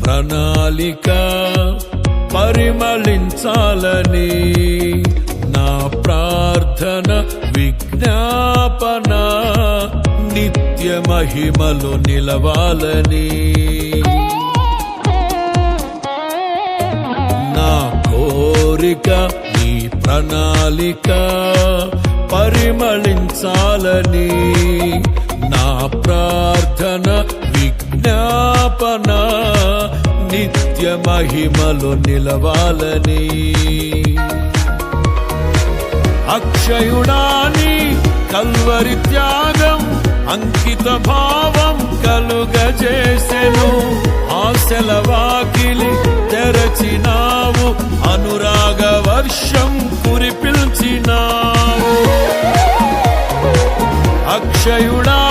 ప్రణాళిక పరిమళించాలని నా ప్రార్థన విజ్ఞాపన నిత్య మహిమలో నిలవాలని నా కోరిక నీ ప్రణాళిక పరిమళించాలని నా ప్రార్థన విజ్ఞాపన నిత్య మహిమలో నిలవాలని అక్షయుడాని కల్వరి త్యాగం అంకిత భావం కలుగజేసెను ఆశల వాకిలి తెరచినావు అనురాగ వర్షం కురిపిల్చినావు అక్షయుడా